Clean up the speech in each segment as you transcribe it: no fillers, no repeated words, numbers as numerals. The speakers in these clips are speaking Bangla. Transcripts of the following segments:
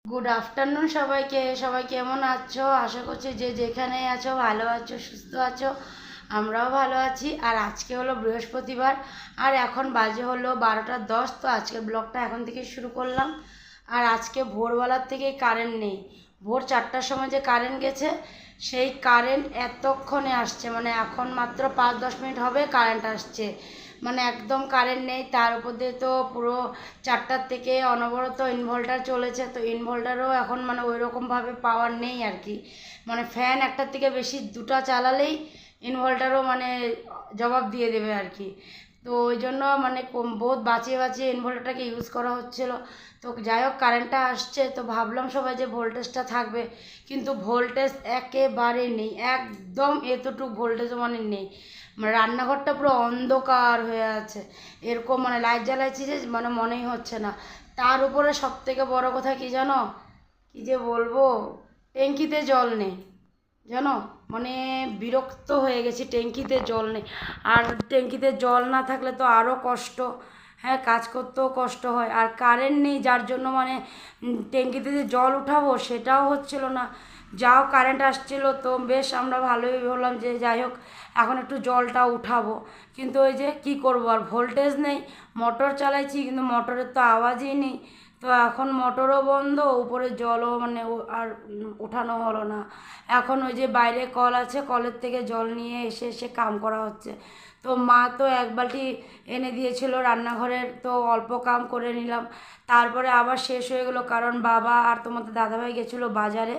গুড আফটারনুন সবাইকে। সবাই কেমন আছো? আশা করছি যে যেখানে আছো ভালো আছো, সুস্থ আছো। আমরাও ভালো আছি। আর আজকে হলো বৃহস্পতিবার, আর এখন বাজে হলো 12টা 10। তো আজকের ব্লগটা এখন থেকে শুরু করলাম। আর আজকে ভোরবেলার থেকে কারেন্ট নেই। ভোর 4টার সময় যে কারেন্ট গেছে, সেই কারেন্ট এতক্ষণে আসছে, মানে এখন মাত্র 5-10 মিনিট হবে কারেন্ট আসছে। মানে একদম কারেন্ট নেই। তার উপর দিয়ে তো পুরো 4টার থেকে অনবরত ইনভার্টার চলেছে, তো ইনভার্টারও এখন মানে ওই রকমভাবে পাওয়ার নেই আর কি। মানে ফ্যান একটার থেকে বেশি দুটো চালালেই ইনভার্টারও মানে জবাব দিয়ে দেবে আর কি। তো ওই জন্য মানে বহুত বাঁচিয়ে বাঁচিয়ে ইনভার্টারটাকে ইউজ করা হচ্ছিলো। তো যাই হোক কারেন্টটা আসছে, তো ভাবলাম সবাই যে ভোল্টেজটা থাকবে, কিন্তু ভোল্টেজ একেবারে নেই, একদম এতটুকু ভোল্টেজও মানে নেই। মানে রান্নাঘরটা পুরো অন্ধকার হয়ে আছে, এরকম মানে লাইট জ্বালাইছি যে মানে মনেই হচ্ছে না। তার উপরে সব থেকে বড় কথা কি জানো, কি যে বলবো, ট্যাঙ্কিতে জল নেই জানো। মানে বিরক্ত হয়ে গেছি, ট্যাঙ্কিতে জল নেই। আর ট্যাঙ্কিতে জল না থাকলে তো আরও কষ্ট। হ্যাঁ, কাজ করতেও কষ্ট হয়। আর কারেন্ট নেই, যার জন্য মানে ট্যাঙ্কিতে যে জল উঠাবো সেটাও হচ্ছিল না। যাও কারেন্ট আসছিল তো বেশ, আমরা ভালোই বললাম যে যাই হোক এখন একটু জলটা উঠাবো। কিন্তু ওই যে কি করবো, আর ভোল্টেজ নেই। মোটর চালাইছি কিন্তু মোটরের তো আওয়াজই নেই। তো এখন মোটরও বন্ধ, উপরে জলও মানে আর উঠানো হলো না। এখন ওই যে বাইরে কল আছে, কলের থেকে জল নিয়ে এসে এসে কাম করা হচ্ছে। তো মা তো এক বালতি এনে দিয়েছিল রান্নাঘরের, তো অল্প কাম করে নিলাম। তারপরে আবার শেষ হয়ে গেলো, কারণ বাবা আর তোমাদের দাদাভাই গেছিলো বাজারে।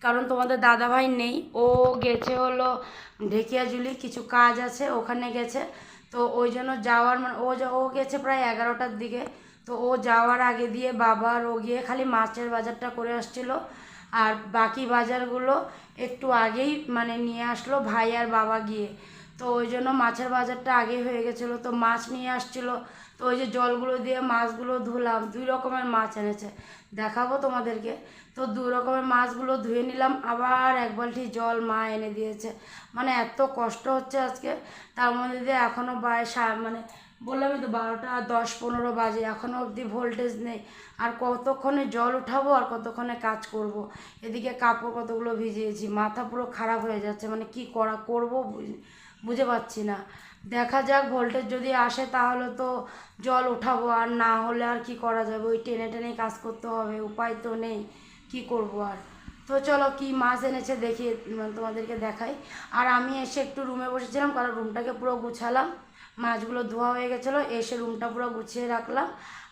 কারণ তোমাদের দাদাভাই নেই, ও গেছে হলো ঢেকিয়াজুলি, কিছু কাজ আছে ওখানে গেছে। তো ওই জন্য যাওয়ার মানে ও গেছে প্রায় 11টার দিকে। তো ও যাওয়ার আগে দিয়ে বাবা আর ও গিয়ে খালি মাছের বাজারটা করে আসছিলো। আর বাকি বাজারগুলো একটু আগেই মানে নিয়ে আসলো ভাই আর বাবা গিয়ে। তো ওই জন্য মাছের বাজারটা আগে হয়ে গেছিলো, তো মাছ নিয়ে আসছিলো। তো ওই যে জলগুলো দিয়ে মাছগুলো ধুলাম, 2 রকমের মাছ এনেছে, দেখাবো তোমাদেরকে। তো 2 রকমের মাছগুলো ধুয়ে নিলাম, আবার এক বালতি জল মা এনে দিয়েছে। মানে এত কষ্ট হচ্ছে আজকে। তার মধ্যে দিয়ে এখনও মানে বললামই তো 12টা 10-15 বাজে, এখনও অবধি ভোল্টেজ নেই। আর কতক্ষণে জল উঠাবো আর কতক্ষণে কাজ করব। এদিকে কাপড় কতগুলো ভিজিয়েছি, মাথা পুরো খারাপ হয়ে যাচ্ছে, মানে কি করব বুঝে পাচ্ছি না। দেখা যাক, ভোল্টেজ যদি আসে তাহলে তো জল উঠাবো, আর না হলে আর কি করা যাবে, ওই টেনে টেনে কাজ করতে হবে, উপায় তো নেই, কি করব আর। তো চলো কি মাছ এনেছে দেখি, তোমাদেরকে দেখাই। আর আমি এসে একটু রুমে বসেছিলাম, কারণ রুমটাকে পুরো গুছালাম। মাছগুলো ধোয়া হয়ে গেছিলো, এসে রুমটা পুরো গুছিয়ে রাখলাম।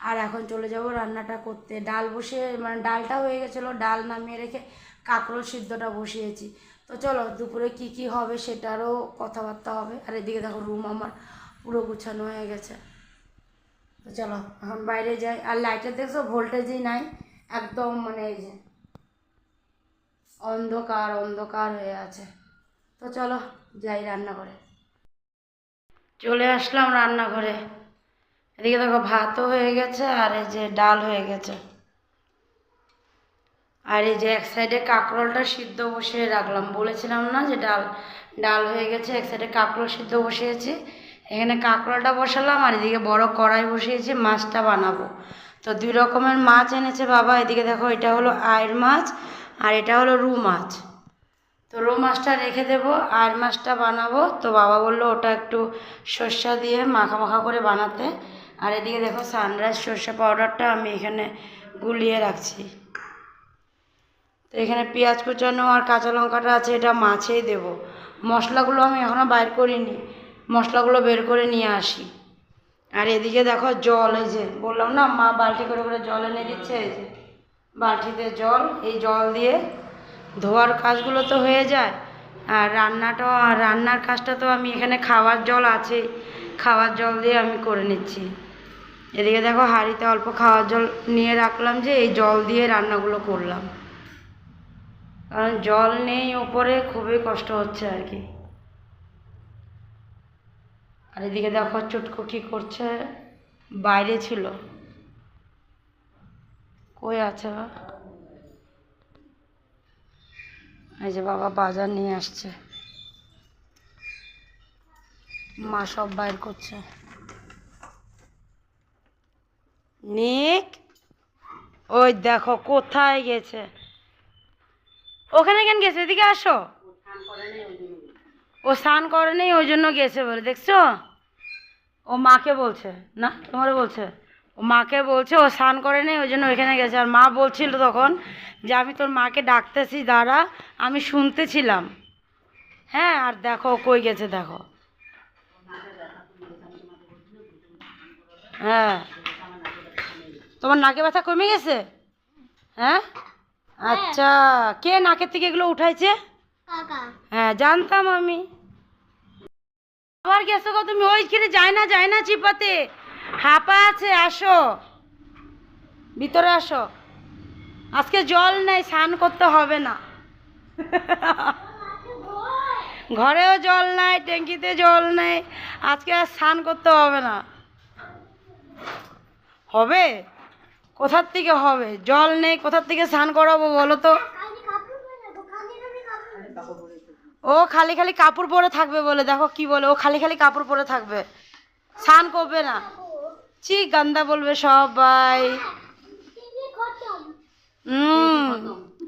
আর এখন চলে যাব রান্নাটা করতে। ডাল বসিয়ে মানে ডালটা হয়ে গেছিলো, ডাল নামিয়ে রেখে কাঁকরোল সিদ্ধটা বসিয়েছি। তো চলো দুপুরে কি কি হবে সেটারও কথাবার্তা হবে। আর এদিকে দেখো রুম আমার পুরো গুছানো হয়ে গেছে। তো চলো এখন বাইরে যাই। আর লাইটের দেখছো ভোল্টেজই নাই, একদম মানে এই যে অন্ধকার অন্ধকার হয়ে আছে। তো চলো যাই রান্নাঘরে। চলে আসলাম রান্নাঘরে। এদিকে দেখো ভাতও হয়ে গেছে, আর এই যে ডাল হয়ে গেছে। আর এই যে এক সাইডে কাঁকরোলটা সিদ্ধ বসিয়ে রাখলাম, বলেছিলাম না যে ডাল ডাল হয়ে গেছে। এক সাইডে কাঁকরোল সিদ্ধ বসিয়েছি, এখানে কাঁকরোলটা বসালাম। আর এদিকে বড় কড়াই বসিয়েছি, মাছটা বানাবো। তো 2 রকমের মাছ এনেছে বাবা। এদিকে দেখো এটা হলো আইড় মাছ, আর এটা হলো রুই মাছ। তো রুই মাছটা রেখে দেবো, আইড় মাছটা বানাবো। তো বাবা বললো ওটা একটু সর্ষা দিয়ে মাখা মাখা করে বানাতে। আর এদিকে দেখো সানরাইজ সর্ষে পাউডারটা আমি এখানে গুলিয়ে রাখছি। তো এখানে পেঁয়াজ কুচানো আর কাঁচা লঙ্কাটা আছে, এটা মাছেই দেব। মশলাগুলো আমি এখনও বাইর করিনি, মশলাগুলো বের করে নিয়ে আসি। আর এদিকে দেখো জল, এই যে বললাম না মা বালতি করে করে জল এনে দিচ্ছে, এই যে বালতিতে জল। এই জল দিয়ে ধোয়ার কাজগুলো তো হয়ে যায়, আর রান্নার কাজটা তো আমি এখানে খাওয়ার জল আছে, খাওয়ার জল দিয়ে আমি করে নিচ্ছি। এদিকে দেখো হাঁড়িতে অল্প খাওয়ার জল নিয়ে রাখলাম, যে এই জল দিয়ে রান্নাগুলো করলাম, কারণ জল নেই ওপরে, খুবই কষ্ট হচ্ছে আর কি। আর এদিকে দেখো চুটকু কী করছে, বাইরে ছিল, কই আছে বা। এই যে বাবা বাজার নিয়ে আসছে, মা সব বাইর করছে। নিক, ওই দেখো কোথায় গেছে, ওখানে কেন গেছে, এদিকে আসো। ও স্নান করে নেই ওই জন্য গেছে বলে, দেখছো? ও মাকে বলছে, না তোমারে বলছে, ও মাকে বলছে ও স্নান করে নেই ওই জন্য ওইখানে গেছে। আর মা বলছিল তখন যে আমি তোর মাকে ডাকতেছি দাঁড়া, আমি শুনতেছিলাম। হ্যাঁ, আর দেখো কই গেছে দেখো। হ্যাঁ, তোমার নাকে ব্যথা কমে গেছে? হ্যাঁ, আচ্ছা, কে নাকের থেকে এগুলো উঠাইছে? হ্যাঁ, জানতাম আমি। আবার গেছো গো তুমি, ওইখানে যায় না চিপাতে, হাঁপা আছে, আসো ভিতরে আসো। আজকে জল নেই, স্নান করতে হবে না। ঘরেও জল নাই, ট্যাঙ্কিতে জল নেই, আজকে আর স্নান করতে হবে না। হবে? কোথার থেকে হবে? জল নেই, কোথার থেকে স্নান করাবো বলো তো? ও খালি খালি কাপড় পরে থাকবে বলে, দেখো কি বলে, ও খালি খালি কাপড় পরে থাকবে, স্নান করবে না। ছি, গান্দা বলবে সবাই।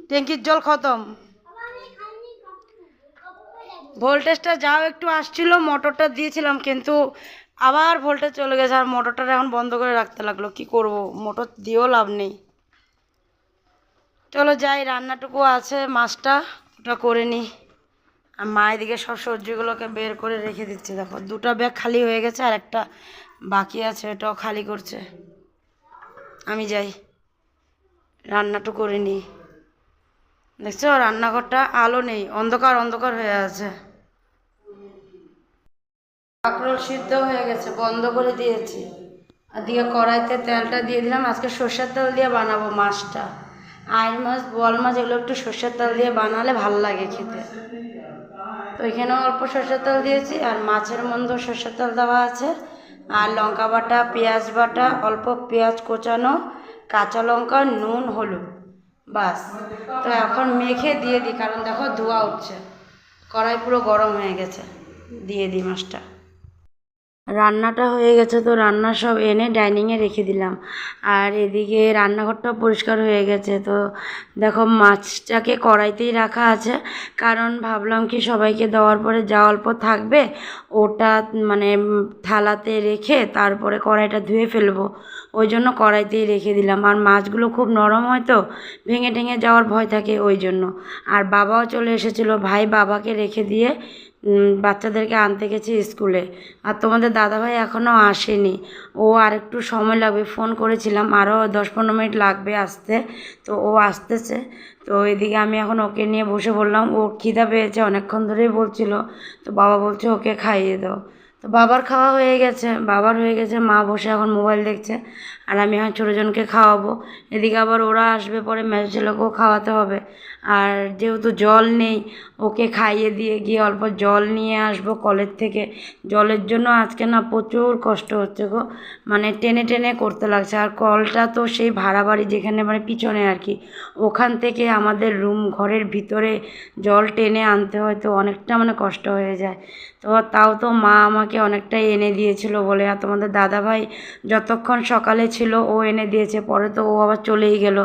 ট্যাঙ্কির জল খতম। ভোল্টেজটা যাও একটু আসছিল, মোটরটা দিয়েছিলাম কিন্তু আবার ভোল্টেজ চলে গেছে, আর মোটরটা এখন বন্ধ করে রাখতে লাগলো। কি করব, মোটর দিয়েও লাভ নেই। চলো যাই, রান্নাটুকু আছে, মাছটা ওটা করে নিই। আর মা এদিকে সব সবজিগুলোকে বের করে রেখে দিচ্ছে, দেখো দুটো ব্যাগ খালি হয়ে গেছে আর একটা বাকি আছে, ওটাও খালি করছে। আমি যাই, রান্নাটা করে নিই। দেখছো রান্নাঘরটা আলো নেই, অন্ধকার অন্ধকার হয়ে আছে। কাঁকরোল সিদ্ধ হয়ে গেছে, বন্ধ করে দিয়েছি। আর দিকে কড়াইতে তেলটা দিয়ে দিলাম, আজকে সর্ষের তেল দিয়ে বানাবো মাছটা। আইড় মাছ, বোয়াল মাছ এগুলো একটু সর্ষের তেল দিয়ে বানালে ভালো লাগে খেতে। তো এখানেও অল্প সর্ষের তেল দিয়েছি, আর মাছের মধ্যেও সর্ষের তেল দেওয়া আছে। আর লঙ্কা বাটা, পেঁয়াজ বাটা, অল্প পেঁয়াজ কোচানো, কাঁচা লঙ্কা, নুন, হলুদ, বাস। তো এখন মেখে দিয়ে দিই, কারণ দেখো ধোঁয়া উঠছে, কড়াই পুরো গরম হয়ে গেছে। দিয়ে দিই মাছটা। রান্নাটা হয়ে গেছে, তো রান্না সব এনে ডাইনিংয়ে রেখে দিলাম। আর এদিকে রান্নাঘরটাও পরিষ্কার হয়ে গেছে। তো দেখো মাছটাকে কড়াইতেই রাখা আছে, কারণ ভাবলাম কি সবাইকে দেওয়ার পরে যা অল্প থাকবে ওটা মানে থালাতে রেখে তারপরে কড়াইটা ধুয়ে ফেলবো, ওই জন্য কড়াইতেই রেখে দিলাম। আর মাছগুলো খুব নরম হয় তো ভেঙে টেঙে যাওয়ার ভয় থাকে, ওই জন্য। আর বাবাও চলে এসেছিলো, ভাই বাবাকে রেখে দিয়ে বাচ্চাদেরকে আনতে গেছে স্কুলে। আর তোমাদের দাদাভাই এখনও আসেনি, ও আর একটু সময় লাগবে, ফোন করেছিলাম আরও 10-15 মিনিট লাগবে আসতে, তো ও আসতেছে। তো এদিকে আমি এখন ওকে নিয়ে বসে বললাম, ও খিদা পেয়েছে অনেকক্ষণ ধরেই বলছিল, তো বাবা বলছে ওকে খাইয়ে দাও। তো বাবার খাওয়া হয়ে গেছে, বাবার হয়ে গেছে, মা বসে এখন মোবাইল দেখছে, আর আমি এখন ছোটোজনকে খাওয়াবো। এদিকে আবার ওরা আসবে পরে, মেজো ছেলেকেও খাওয়াতে হবে। আর যেহেতু জল নেই, ওকে খাইয়ে দিয়ে গিয়ে অল্প জল নিয়ে আসবো কলের থেকে। জলের জন্য আজকে না প্রচুর কষ্ট হচ্ছে গো, মানে টেনে টেনে করতে লাগছে। আর কলটা তো সেই ভাড়া বাড়ি যেখানে মানে পিছনে আর কি, ওখান থেকে আমাদের রুম ঘরের ভিতরে জল টেনে আনতে হয়, তো অনেকটা মানে কষ্ট হয়ে যায়। তো তাও তো মা আমাকে অনেকটাই এনে দিয়েছিল বলে, আর তোমাদের দাদাভাই যতক্ষণ সকালে ছিল ও এনে দিয়েছে, পরে তো ও আবার চলেই গেল,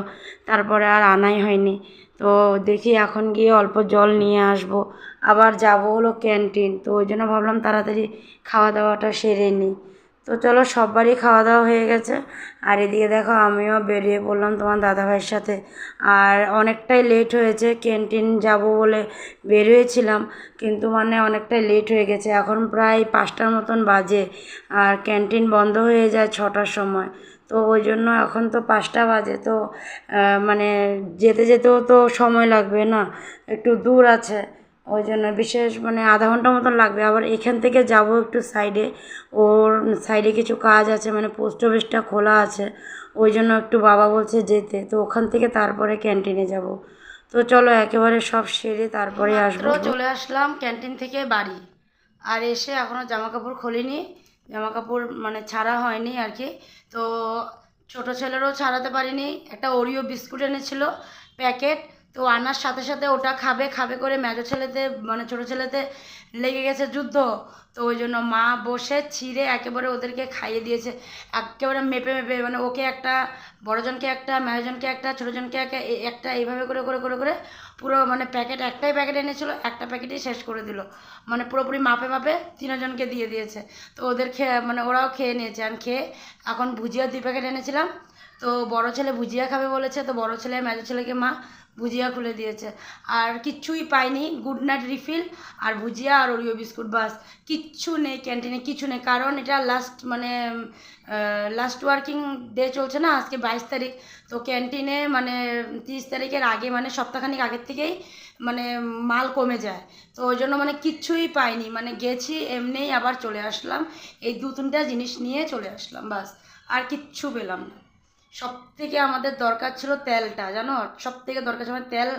তারপরে আর আনাই হয়নি। তো দেখি এখন গিয়ে অল্প জল নিয়ে আসবো, আবার যাব হলো ক্যান্টিন, তো ওই জন্য ভাবলাম তাড়াতাড়ি খাওয়া দাওয়াটা সেরে নিই। তো চলো, সবারই খাওয়া দাওয়া হয়ে গেছে। আর এদিকে দেখো আমিও বেরিয়ে পড়লাম তোমার দাদাভাইয়ের সাথে। আর অনেকটাই লেট হয়েছে, ক্যান্টিন যাব বলে বের হয়েছিলাম, কিন্তু মানে অনেকটাই লেট হয়ে গেছে, এখন প্রায় 5টার মতন বাজে, আর ক্যান্টিন বন্ধ হয়ে যায় 6টার সময়। তো ওই জন্য এখন তো 5টা বাজে, তো মানে যেতে যেতেও তো সময় লাগবে না, একটু দূর আছে, ওই জন্য বিশেষ মানে আধা ঘন্টা মতন লাগবে। আবার এখান থেকে যাব একটু সাইডে, ওর সাইডে কিছু কাজ আছে, মানে পোস্ট অফিসটা খোলা আছে, ওই জন্য একটু বাবা বলছে যেতে, তো ওখান থেকে তারপরে ক্যান্টিনে যাব। তো চলো একেবারে সব সেরে তারপরে আসবো। চলে আসলাম ক্যান্টিন থেকে বাড়ি, আর এসে এখনও জামা কাপড় খুলিনি, জামা কাপড় মানে ছাড়া হয়নি আর কি। তো ছোটো ছেলেরও ছাড়াতে পারিনি, একটা ওরিও বিস্কুট এনেছিল প্যাকেট, তো তো আনার সাথে সাথে ওটা খাবে খাবে করে মেজো ছেলেতে মানে ছোটো ছেলেতে লেগে গেছে যুদ্ধ। তো ওই জন্য মা বসে ছিঁড়ে একেবারে ওদেরকে খাইয়ে দিয়েছে, একেবারে মেপে মেপে, মানে ওকে একটা, বড়জনকে একটা, মেজোজনকে একটা, ছোটোজনকে একটা, এইভাবে করে করে করে করে পুরো মানে প্যাকেট, একটাই প্যাকেট এনেছিল, একটা প্যাকেটই শেষ করে দিল, মানে পুরোপুরি মাপে মাপে তিনজনকে দিয়ে দিয়েছে। তো ওদের খেয়ে মানে ওরাও খেয়ে নিয়েছে, আর খেয়ে এখন ভুজিয়া 2 প্যাকেট এনেছিলাম। তো বড় ছেলে ভুজিয়া খাবে বলেছে, তো বড় ছেলে মেজো ছেলেকে মা ভুজিয়া খুলে দিয়েছে। আর কিচ্ছুই পাইনি, গুড নাইট রিফিল আর ভুজিয়া আর ওরিও বিস্কুট, বাস। কিচ্ছু নেই ক্যান্টিনে, কিছু নেই, কারণ এটা লাস্ট মানে লাস্ট ওয়ার্কিং ডে চলছে না, আজকে 22 তারিখ। তো ক্যান্টিনে মানে 30 তারিখের আগে, মানে সপ্তাহখানিক আগের থেকেই মানে মাল কমে যায়। তো ওই জন্য মানে কিচ্ছুই পাইনি, মানে গেছি এমনিই আবার চলে আসলাম, এই 2-3টা জিনিস নিয়ে চলে আসলাম, বাস। আর কিচ্ছু পেলাম না। সব থেকে আমাদের দরকার ছিল তেলটা, জানো, সব থেকে দরকার ছিল, মানে তেল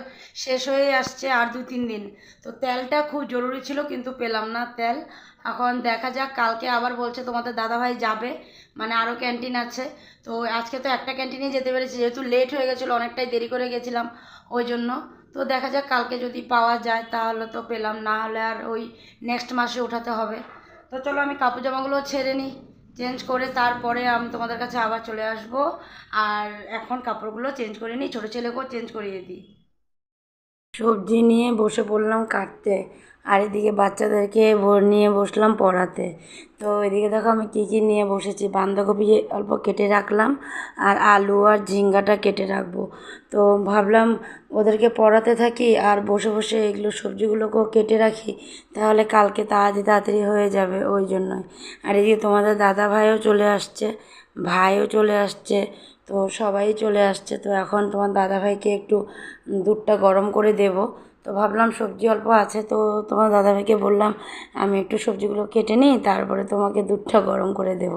শেষ হয়ে আসছে আর 2-3 দিন। তো তেলটা খুব জরুরি ছিল, কিন্তু পেলাম না তেল। এখন দেখা যাক, কালকে আবার বলছে তোমাদের দাদাভাই যাবে, মানে আরও ক্যান্টিন আছে। তো আজকে তো একটা ক্যান্টিনেই যেতে পেরেছি, যেহেতু লেট হয়ে গেছিলো, অনেকটাই দেরি করে গেছিলাম ওই জন্য। তো দেখা যাক কালকে যদি পাওয়া যায় তাহলে তো পেলাম, না হলে আর ওই নেক্সট মাসে ওঠাতে হবে। তো চলো আমি কাপড় জামাগুলো ছেড়ে নিই, চেঞ্জ করে তারপরে আমি তোমাদের কাছে আবার চলে আসব। আর এখন কাপড়গুলো চেঞ্জ করে নিই, ছোটো ছেলেকেও চেঞ্জ করিয়ে দিই। সবজি নিয়ে বসে পড়লাম কাটতে, আর এদিকে বাচ্চাদেরকে নিয়ে বসলাম পড়াতে। তো এদিকে দেখো আমি কী কী নিয়ে বসেছি, বাঁধাকপি অল্প কেটে রাখলাম, আর আলু আর ঝিঙ্গাটা কেটে রাখবো। তো ভাবলাম ওদেরকে পড়াতে থাকি আর বসে বসে এগুলো সবজিগুলোকেও কেটে রাখি, তাহলে কালকে তাড়াতাড়ি তাড়াতাড়ি হয়ে যাবে, ওই জন্যই। আর এদিকে তোমাদের দাদা ভাইও চলে আসছে, ভাইও চলে আসছে, তো সবাই চলে আসছে। তো এখন তোমার দাদাভাইকে একটু দুধটা গরম করে দেব। তো ভাবলাম সবজি অল্প আছে, তো তোমার দাদাভাইকে বললাম আমি একটু সবজিগুলো কেটে নিই, তারপরে তোমাকে দুধটা গরম করে দেব।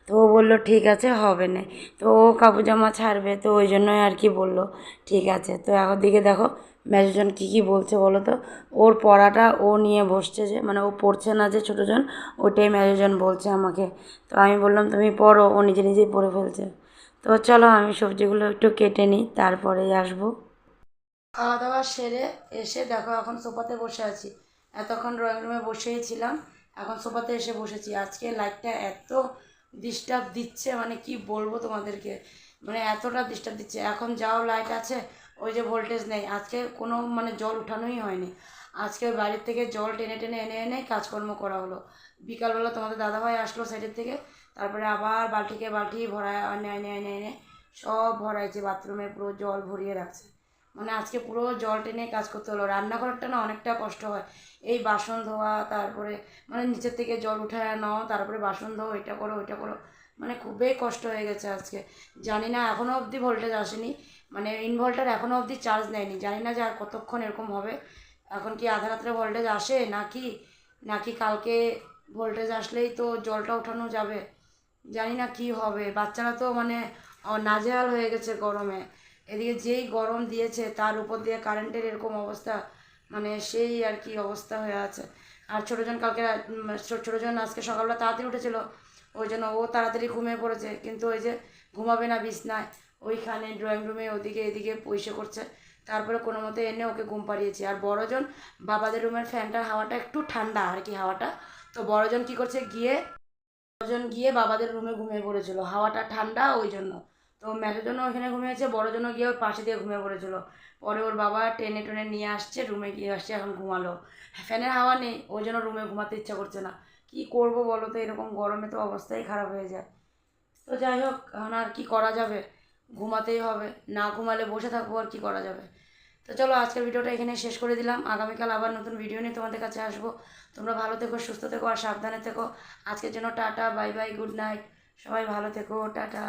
তো ও বললো ঠিক আছে, হবে না। তো ও কাপড় জামা ছাড়বে, তো ওই জন্যই আর কি বললো ঠিক আছে। তো এখন দিকে দেখো মেজোজন কী কী বলছে বলো তো, ওর পড়াটা ও নিয়ে বসছে, যে মানে ও পড়ছে না যে ছোটোজন, ওটাই মেজোজন বলছে আমাকে। তো আমি বললাম তুমি পড়ো, ও নিজে নিজেই পড়ে ফেলছে। তো চলো আমি সবজিগুলো একটু কেটে নিই, তারপরেই আসবো। খাওয়া দাওয়া সেরে এসে দেখো এখন সোফাতে বসে আছি, এতক্ষণ ড্রয়িং রুমে বসেই ছিলাম, এখন সোফাতে এসে বসেছি। আজকে লাইটটা এত ডিস্টার্ব দিচ্ছে, মানে কি বলবো তোমাদেরকে, মানে এতটা ডিস্টার্ব দিচ্ছে। এখন যাও লাইট আছে, ওই যে ভোল্টেজ নেই, আজকে কোনো মানে জল উঠানোই হয়নি। আজকে বাড়ির থেকে জল টেনে টেনে এনে এনে কাজকর্ম করা হলো। বিকালবেলা তোমাদের দাদাভাই আসলো সাইডের থেকে, তারপরে আবার বালতিকে বালতি ভরায় এনে এনে এনে এনে সব ভরাইছে, বাথরুমে পুরো জল ভরিয়ে রাখছে। মানে আজকে পুরো জল টেনে কাজ করতে হলো। রান্নাঘরটা না অনেকটা কষ্ট হয়, এই বাসন ধোয়া, তারপরে মানে নিচের থেকে জল উঠায় নাও, তারপরে বাসন ধোও, এটা করো ওইটা করো, মানে খুবই কষ্ট হয়ে গেছে আজকে। জানি না এখনও অবধি ভোল্টেজ আসেনি, মানে ইনভার্টার এখনও অবধি চার্জ নেয়নি, জানি না যে আর কতক্ষণ এরকম হবে। এখন কি আধা রাত্রে ভোল্টেজ আসে নাকি, নাকি কালকে ভোল্টেজ আসলেই তো জলটা ওঠানো যাবে, জানি না কি হবে। বাচ্চারা তো মানে নাজেহাল হয়ে গেছে গরমে, এদিকে যেই গরম দিয়েছে তার উপর দিয়ে কারেন্টের এরকম অবস্থা, মানে সেই আর কি অবস্থা হয়ে আছে। আর ছোটোজন কালকে ছোটোজন আজকে সকালবেলা তাড়াতাড়ি উঠেছিল, ওই জন্য ও তাড়াতাড়ি ঘুমিয়ে পড়েছে, কিন্তু ওই যে ঘুমাবে না বিছনায়, ওইখানে ড্রয়িং রুমে ওদিকে এদিকে পয়সা করছে। তারপরে কোনো মতে এনে ওকে ঘুম পাড়িয়েছি। আর বড়জন বাবাদের রুমের ফ্যানটার হাওয়াটা একটু ঠান্ডা আর কি হাওয়াটা, তো বড়জন কী করছে গিয়ে বাবাদের রুমে ঘুমিয়ে পড়েছিল, হাওয়াটা ঠান্ডা ওই জন্য। তো মেজোজনও ওখানে ঘুমিয়েছে, বড়জনও গিয়ে ওর পাশে দিয়ে ঘুমিয়ে পড়েছিল। পরে ওর বাবা টেনে টেনে নিয়ে আসছে, রুমে গিয়ে আসছে, এখন ঘুমালো। ফ্যানের হাওয়া নেই, ওই জন্য রুমে ঘুমাতে ইচ্ছা করছে না। কি করব বলো তো, এরকম গরমে তো অবস্থাই খারাপ হয়ে যায়। তো যাই হোক, এখন আর কি করা যাবে, ঘুমাতেই হবে, না ঘুমালে বসে থাকবো, আর কি করা যাবে। তো চলো আজকের ভিডিওটা এখানে শেষ করে দিলাম, আগামীকাল আবার নতুন ভিডিও নিয়ে তোমাদের কাছে আসবো। তোমরা ভালো থেকো, সুস্থ থেকো আর সাবধানে থেকো। আজকের জন্য tata, bye bye, good night, সবাই ভালো থেকো, টাটা।